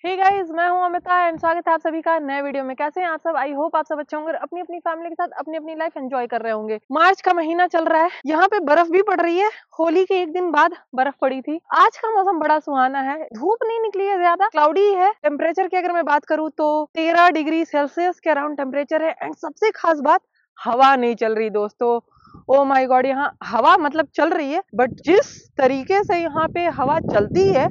Hey guys, मैं हूं Amita and स्वागत है आप सभी का नए वीडियो में। कैसे हैं आप सब? आई होप आप सब अच्छे होंगे और अपनी अपनी फैमिली के साथ अपनी अपनी लाइफ एंजॉय कर रहे होंगे। मार्च का महीना चल रहा है, यहाँ पे बर्फ भी पड़ रही है। होली के एक दिन बाद बर्फ पड़ी थी। आज का मौसम बड़ा सुहाना है, धूप नहीं निकली है, ज्यादा क्लाउडी है। टेम्परेचर की अगर मैं बात करूँ तो 13 डिग्री सेल्सियस के अराउंड टेम्परेचर है। एंड सबसे खास बात, हवा नहीं चल रही दोस्तों। ओ माय गॉड, यहाँ हवा मतलब चल रही है, बट जिस तरीके से यहाँ पे हवा चलती है,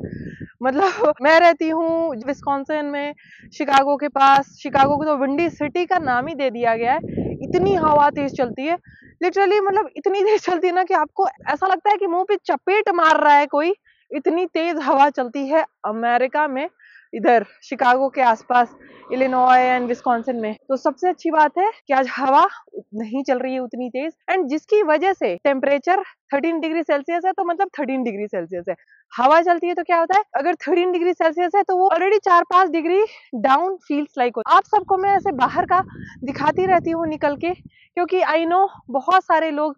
मतलब मैं रहती हूँ विस्कॉन्सिन में, शिकागो के पास। शिकागो को तो विंडी सिटी का नाम ही दे दिया गया है। इतनी हवा तेज चलती है, लिटरली मतलब इतनी तेज चलती है ना कि आपको ऐसा लगता है कि मुंह पे चपेट मार रहा है कोई। इतनी तेज हवा चलती है अमेरिका में, इधर शिकागो के आसपास, इलिनॉय एंड विस्कॉन्सिन में। तो सबसे अच्छी बात है कि आज हवा नहीं चल रही है उतनी तेज, एंड जिसकी वजह से टेम्परेचर 13 डिग्री सेल्सियस है, तो मतलब 13 डिग्री सेल्सियस है। हवा चलती है तो क्या होता है, अगर 13 डिग्री सेल्सियस है तो वो already 4-5 degree down feels like होता है। आप सबको मैं ऐसे बाहर का दिखाती रहती हूँ निकल के, क्योंकि आई नो बहुत सारे लोग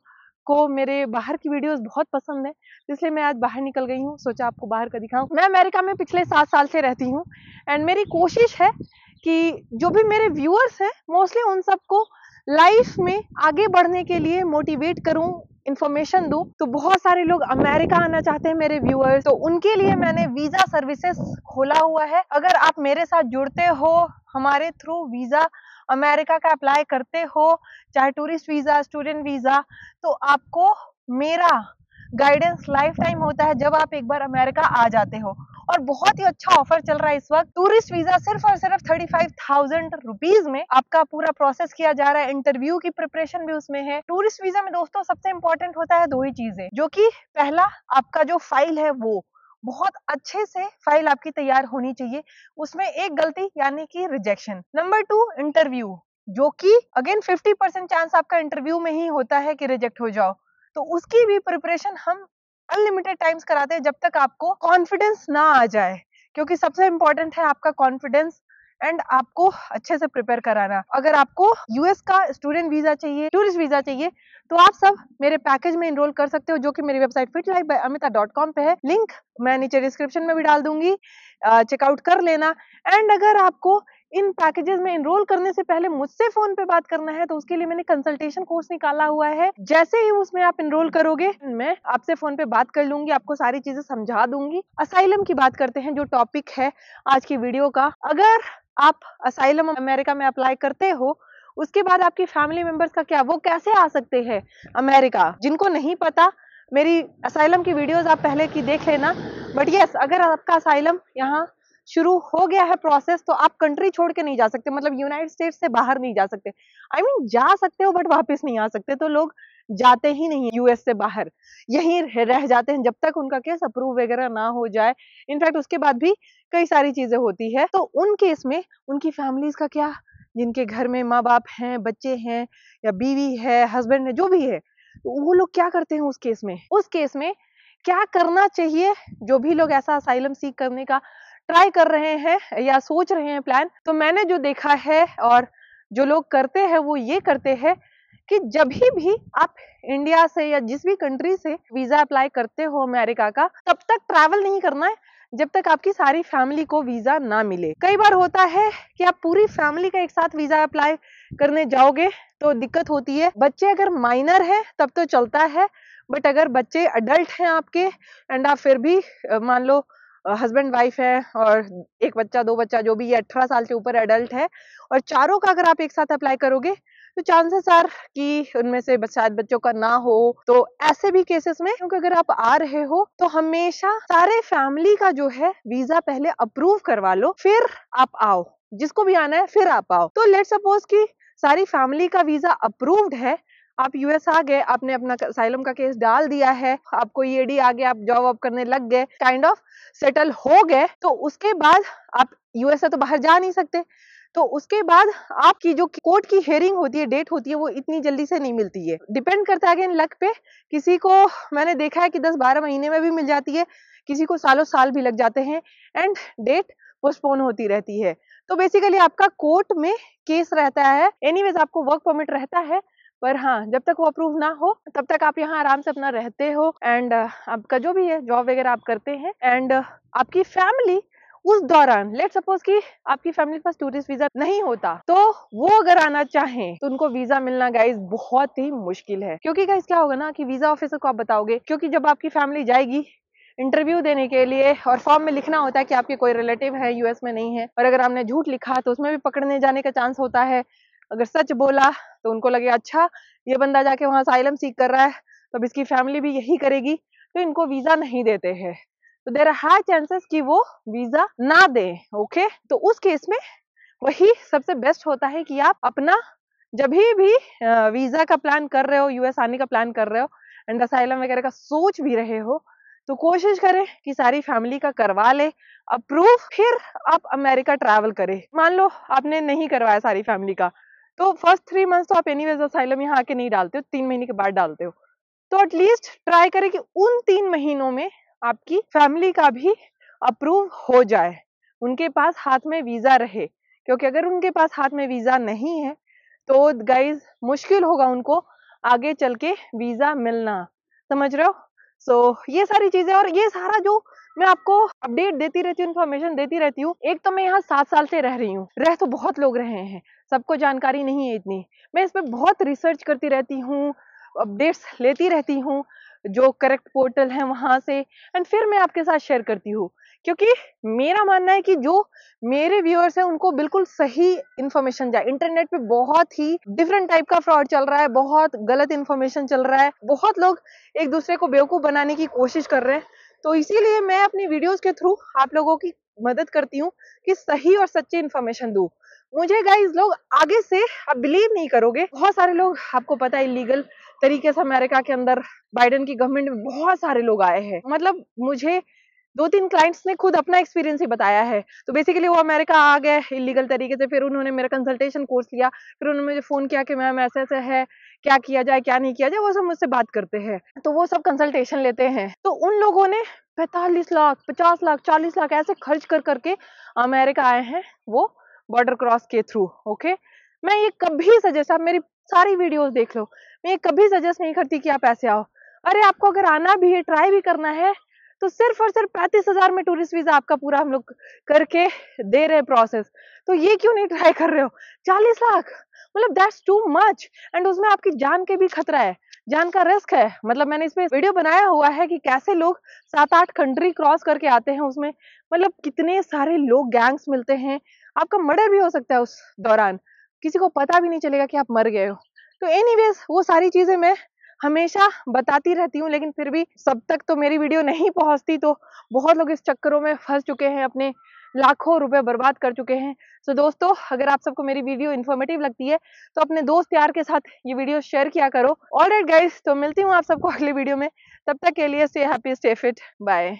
को मेरे बाहर की वीडियोस बहुत पसंद है, इसलिए मैं आज बाहर निकल गई हूँ, सोचा आपको बाहर का दिखाऊं। मैं अमेरिका में पिछले 7 साल से रहती हूँ, एंड मेरी कोशिश है कि जो भी मेरे व्यूअर्स हैं मोस्टली उन सबको लाइफ में आगे बढ़ने के लिए मोटिवेट करूं, इंफॉर्मेशन दूं। तो बहुत सारे लोग अमेरिका आना चाहते हैं मेरे व्यूअर्स, तो उनके लिए मैंने वीजा सर्विसेज खोला हुआ है। अगर आप मेरे साथ जुड़ते हो, हमारे थ्रू वीजा अमेरिका का अप्लाई करते हो, चाहे टूरिस्ट वीजा, स्टूडेंट वीजा, तो आपको मेरा गाइडेंस लाइफ टाइम होता है जब आप एक बार अमेरिका आ जाते हो। और बहुत ही अच्छा ऑफर चल रहा है इस वक्त। टूरिस्ट वीजा सिर्फ और सिर्फ 35,000 रुपीज में आपका पूरा प्रोसेस किया जा रहा है। इंटरव्यू की प्रिपरेशन भी उसमें है। टूरिस्ट वीजा में दोस्तों सबसे इंपॉर्टेंट होता है 2 ही चीजें, जो कि पहला, आपका जो फाइल है वो बहुत अच्छे से फाइल आपकी तैयार होनी चाहिए, उसमें एक गलती यानी कि रिजेक्शन। नंबर 2, इंटरव्यू, जो कि अगेन 50% चांस आपका इंटरव्यू में ही होता है कि रिजेक्ट हो जाओ। तो उसकी भी प्रिपरेशन हम अनलिमिटेड टाइम्स कराते हैं जब तक आपको कॉन्फिडेंस ना आ जाए, क्योंकि सबसे इंपॉर्टेंट है आपका कॉन्फिडेंस एंड आपको अच्छे से प्रिपेयर कराना। अगर आपको यूएस का स्टूडेंट वीजा चाहिए, टूरिस्ट वीजा चाहिए, तो आप सब मेरे पैकेज में एनरोल कर सकते हो, जो कि मेरी वेबसाइट fitlife.amita.com पे है। लिंक मैं नीचे डिस्क्रिप्शन में भी डाल दूंगी, चेकआउट कर लेना। एंड अगर आपको इन पैकेजेस में एनरोल करने से पहले मुझसे फोन पे बात करना है, तो उसके लिए मैंने कंसल्टेशन कोर्स निकाला हुआ है। जैसे ही उसमें आप एनरोल करोगे, मैं आपसे फोन पे बात कर लूंगी, आपको सारी चीजें समझा दूंगी। असाइलम की बात करते हैं, जो टॉपिक है आज की वीडियो का। अगर आप असाइलम अमेरिका में अप्लाई करते हो, उसके बाद आपकी फैमिली मेंबर्स का क्या, वो कैसे आ सकते हैं अमेरिका? जिनको नहीं पता, मेरी असाइलम की वीडियोस आप पहले की देख लेना। बट यस, अगर आपका असाइलम यहाँ शुरू हो गया है प्रोसेस, तो आप कंट्री छोड़ के नहीं जा सकते, मतलब यूनाइटेड स्टेट्स से बाहर नहीं जा सकते। आई मीन जा सकते हो बट वापस नहीं आ सकते। तो लोग जाते ही नहीं यूएस से बाहर, यहीं रह जाते हैं जब तक उनका केस अप्रूव वगैरह ना हो जाए। इनफैक्ट उसके बाद भी कई सारी चीजें होती है। तो उन केस में उनकी फैमिलीज का क्या, जिनके घर में माँ बाप हैं, बच्चे हैं, या बीवी है, हस्बैंड है, जो भी है, तो वो लोग क्या करते हैं उस केस में? उस केस में क्या करना चाहिए? जो भी लोग ऐसा असाइलम सीख करने का ट्राई कर रहे हैं या सोच रहे हैं प्लान, तो मैंने जो देखा है और जो लोग करते हैं वो ये करते हैं कि जब भी आप इंडिया से या जिस भी कंट्री से वीजा अप्लाई करते हो अमेरिका का, तब तक ट्रैवल नहीं करना है जब तक आपकी सारी फैमिली को वीजा ना मिले। कई बार होता है कि आप पूरी फैमिली का एक साथ वीजा अप्लाई करने जाओगे तो दिक्कत होती है। बच्चे अगर माइनर है तब तो चलता है, बट अगर बच्चे अडल्ट हैं आपके, एंड आप फिर भी मान लो हस्बैंड वाइफ है और एक बच्चा, 2 बच्चा, जो भी 18 साल से ऊपर एडल्ट है, और चारों का अगर आप एक साथ अप्लाई करोगे, तो चांसेस आर कि उनमें से शायद बच्चों का ना हो। तो ऐसे भी केसेस में, क्योंकि अगर आप आ रहे हो तो हमेशा सारे फैमिली का जो है वीजा पहले अप्रूव करवा लो, फिर आप आओ। जिसको भी आना है फिर आप आओ। तो लेट्स सपोज कि सारी फैमिली का वीजा अप्रूव्ड है, आप यूएस आ गए, आपने अपना असाइलम का केस डाल दिया है, आपको ईएडी आ गया, आप जॉब वॉब करने लग गए, काइंड ऑफ सेटल हो गए, तो उसके बाद आप यूएस से तो बाहर जा नहीं सकते। तो उसके बाद आपकी जो कोर्ट की हियरिंग होती है, डेट होती है, वो इतनी जल्दी से नहीं मिलती है। डिपेंड करता है अगेन लक पे। किसी को मैंने देखा है कि 10-12 महीने में भी मिल जाती है, किसी को सालों साल भी लग जाते हैं, एंड डेट पोस्टपोन होती रहती है। तो बेसिकली आपका कोर्ट में केस रहता है। एनीवेज आपको वर्क परमिट रहता है, पर हाँ, जब तक वो अप्रूव ना हो तब तक आप यहाँ आराम से अपना रहते हो, एंड आपका जो भी है जॉब वगैरह आप करते हैं, एंड आपकी फैमिली उस दौरान लेट सपोज कि आपकी फैमिली के पास टूरिस्ट वीजा नहीं होता, तो वो अगर आना चाहें तो उनको वीजा मिलना गाइज बहुत ही मुश्किल है। क्योंकि गाइज क्या होगा ना कि वीजा ऑफिसर को आप बताओगे, क्योंकि जब आपकी फैमिली जाएगी इंटरव्यू देने के लिए और फॉर्म में लिखना होता है कि आपके कोई रिलेटिव है यूएस में नहीं है, और अगर आपने झूठ लिखा तो उसमें भी पकड़ने जाने का चांस होता है। अगर सच बोला तो उनको लगे अच्छा ये बंदा जाके वहां असाइलम सीख कर रहा है, तो अब इसकी फैमिली भी यही करेगी, तो इनको वीजा नहीं देते हैं। तो देयर आर हाई चांसेस कि वो वीजा ना दे। ओके, तो उस केस में वही सबसे बेस्ट होता है कि आप अपना जब भी वीजा का प्लान कर रहे हो, यूएस आने का प्लान कर रहे हो एंड असाइलम वगैरह का सोच भी रहे हो, तो कोशिश करें कि सारी फैमिली का करवा ले अप्रूव, फिर आप अमेरिका ट्रैवल करें। मान लो आपने नहीं करवाया सारी फैमिली का, तो फर्स्ट 3 मंथ्स तो आप एनीवेज असाइलम यहाँ आके नहीं डालते हो, 3 महीने के बाद डालते हो। तो एटलीस्ट ट्राई करें कि उन 3 महीनों में आपकी फैमिली का भी अप्रूव हो जाए, उनके पास हाथ में वीजा रहे। क्योंकि अगर उनके पास हाथ में वीजा नहीं है तो गाइज मुश्किल होगा उनको आगे चल के वीजा मिलना, समझ रहे हो। सो ये सारी चीजें और ये सारा जो मैं आपको अपडेट देती रहती हूँ, इन्फॉर्मेशन देती रहती हूँ। एक तो मैं यहाँ 7 साल से रह रही हूँ, रह तो बहुत लोग रहे हैं, सबको जानकारी नहीं है इतनी। मैं इस पे बहुत रिसर्च करती रहती हूँ, अपडेट्स लेती रहती हूँ, जो करेक्ट पोर्टल है वहां से, एंड फिर मैं आपके साथ शेयर करती हूँ। क्योंकि मेरा मानना है कि जो मेरे व्यूअर्स हैं उनको बिल्कुल सही इन्फॉर्मेशन जाए। इंटरनेट पे बहुत ही डिफरेंट टाइप का फ्रॉड चल रहा है, बहुत गलत इन्फॉर्मेशन चल रहा है, बहुत लोग एक दूसरे को बेवकूफ बनाने की कोशिश कर रहे हैं। तो इसीलिए मैं अपनी वीडियोस के थ्रू आप लोगों की मदद करती हूँ कि सही और सच्ची इन्फॉर्मेशन दूं। मुझे गाइस लोग आगे से आप बिलीव नहीं करोगे, बहुत सारे लोग, आपको पता है इलीगल तरीके से अमेरिका के अंदर बाइडेन की गवर्नमेंट में बहुत सारे लोग आए हैं। मतलब मुझे 2-3 क्लाइंट्स ने खुद अपना एक्सपीरियंस ही बताया है। तो बेसिकली वो अमेरिका आ गए इलीगल तरीके से, फिर उन्होंने मेरा कंसल्टेशन कोर्स लिया, फिर उन्होंने मुझे फोन किया कि मैम ऐसे ऐसे है, क्या किया जाए क्या नहीं किया जाए, वो सब मुझसे बात करते हैं, तो वो सब कंसल्टेशन लेते हैं। तो उन लोगों ने 45 लाख 50 लाख 40 लाख ऐसे खर्च कर करके अमेरिका आए हैं, वो बॉर्डर क्रॉस के थ्रू। ओके, मैं ये कभी सजेस्ट, आप मेरी सारी वीडियोस देख लो, मैं ये कभी सजेस्ट नहीं करती कि आप ऐसे आओ। अरे आपको अगर आना भी है, ट्राई भी करना है, तो सिर्फ और सिर्फ 35,000 में टूरिस्ट वीजा आपका पूरा हम लोग करके दे रहे हैं प्रोसेस। तो ये क्यों नहीं ट्राई कर रहे हो? 40 लाख, मतलब दैट्स टू मच, एंड उसमें आपकी जान के भी खतरा है, जान का रिस्क है। मतलब मैंने इसमें वीडियो बनाया हुआ है कि कैसे लोग 7-8 कंट्री क्रॉस करके आते हैं, उसमें मतलब कितने सारे लोग, गैंग्स मिलते हैं, आपका मर्डर भी हो सकता है उस दौरान, किसी को पता भी नहीं चलेगा कि आप मर गए हो। तो एनीवेज वो सारी चीजें मैं हमेशा बताती रहती हूँ, लेकिन फिर भी सब तक तो मेरी वीडियो नहीं पहुंचती, तो बहुत लोग इस चक्करों में फंस चुके हैं, अपने लाखों रुपए बर्बाद कर चुके हैं। तो दोस्तों, अगर आप सबको मेरी वीडियो इन्फॉर्मेटिव लगती है तो अपने दोस्त यार के साथ ये वीडियो शेयर किया करो। ऑलराइट गाइस, तो मिलती हूँ आप सबको अगली वीडियो में, तब तक के लिए stay happy, stay fit, bye.